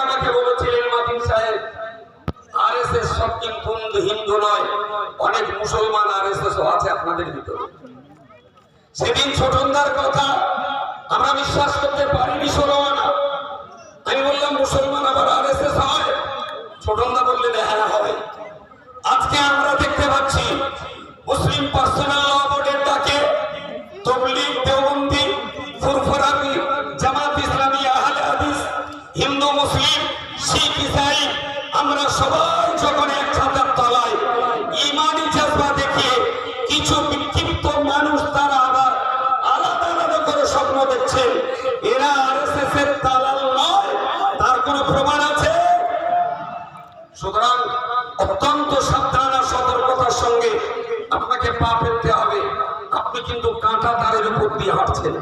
আমাকে বলেছিলেন মাতিন সাহেব, আরএসএস সব কিন্তু হিন্দু নয়, অনেক মুসলমান আরএসএস আছে আপনাদের ভিতরে। সেদিন ছোটনদার কথা আমরা বিশ্বাস করতে পারিনি 16 আনা। আমি বললাম মুসলমান আবার আরএসএস হয়? ছোটনদা বললেন হ্যাঁ হয়। আজকে আমরা দেখতে পাচ্ছি মুসলিম পার্সোনাল ল বোর্ডের ডাকে তবলিগ, দেওবন্দি, ফুরফুরাবি, জামাত ইসলামী, আহলে হাদিস, হিন্দু, মুসলিম, শিখ, ইসাই আমরা সবাই যখন এক ছাতার তলায় ইমানি জজবা দেখিয়ে কিছু বিক্ষিপ্ত মানুষ তারা আবার আলাদা আলাদা করে স্বপ্ন দেখছেন এরা আরএসএস এর দালাল নয়, তার কোনো প্রমাণ আছে? সুতরাং অত্যন্ত সাবধান আর সতর্কতার সঙ্গে আপনাকে পা ফেলতে হবে। আপনি কিন্তু কাঁটা তারের উপর দিয়ে হাঁটছেন,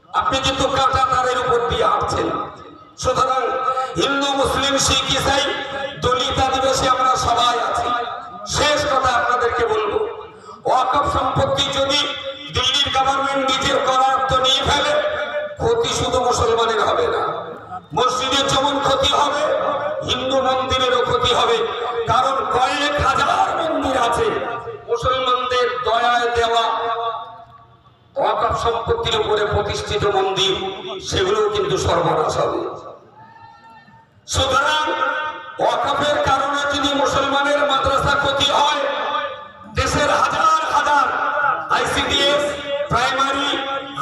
আপনি কিন্তু কাঁটা তারের উপর দিয়ে হাঁটছেন। সুতরাং হিন্দু, মুসলিম, শিখ, ইসাই, দলিত, আদিবাসী আমরা সবাই আছি। শেষ কথা আপনাদেরকে বলবো, ওয়াকফ সম্পত্তি যদি দিল্লির গভর্নমেন্ট নিজের করায়ত্ত নিয়ে ফেলে, ক্ষতি শুধু মুসলমানের হবে না, মসজিদের যেমন ক্ষতি হবে হিন্দু মন্দিরেরও ক্ষতি হবে। কারণ কয়েক হাজার মন্দির আছে মুসলমানদের দয়ায় দেওয়া ওয়াকফ সম্পত্তির উপরে প্রতিষ্ঠিত মন্দির, সেগুলো কিন্তু সর্বনাশ হবে। সুতরাং ওয়াকফের কারণে যদি মুসলমানের মাদ্রাসা ক্ষতি হয়, দেশের হাজার হাজার আইসিডিএস, প্রাইমারি,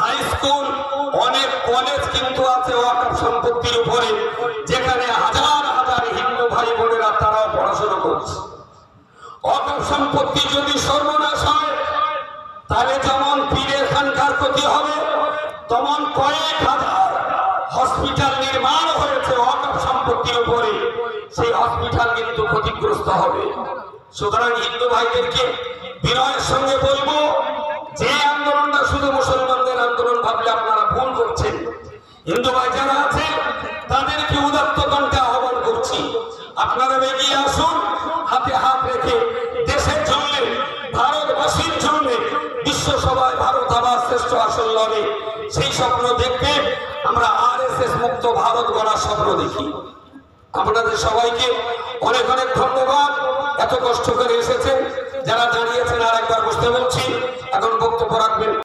হাই স্কুল, অনেক কলেজ কিন্তু আছে ওয়াকফ সম্পত্তির উপরে, যেখানে হাজার হাজার হিন্দু ভাই বোনেরা তারাও পড়াশোনা করছে। ওয়াকফ সম্পত্তি যদি সর্বনাশ হয়, তাহলে যেমন পীরের খানকার ক্ষতি হবে, তেমন কয়েক হাজার হসপিটাল নির্মাণ হয়েছে ওয়াকফ সম্পত্তির উপরে, সেই হসপিটাল কিন্তু ক্ষতিগ্রস্ত হবে। সুতরাং হিন্দু ভাইদেরকে বিনয়ের সঙ্গে বলবো, যে আন্দোলনটা শুধু মুসলমানদের আন্দোলন ভাবলে আপনারা ভুল করছেন। হিন্দু ভাই যারা আছে তাদেরকে উদাত্ত কণ্ঠে আহ্বান করছি, আপনারা এগিয়ে আসুন, হাতে হাত রেখে দেশের জন্য, ভারতবাসীর জন্য বিশ্ব সভায় ভারত আবার শ্রেষ্ঠ আসন লড়ে, সেই স্বপ্ন দেখতে আমরা আরএসএস মুক্ত ভারত গড়ার স্বপ্ন দেখি। আপনাদের সবাইকে অনেক অনেক ধন্যবাদ, এত কষ্ট করে এসেছেন। যারা দাঁড়িয়েছেন আর একবার বসতে বলছি, এখন বক্তব্য রাখবেন।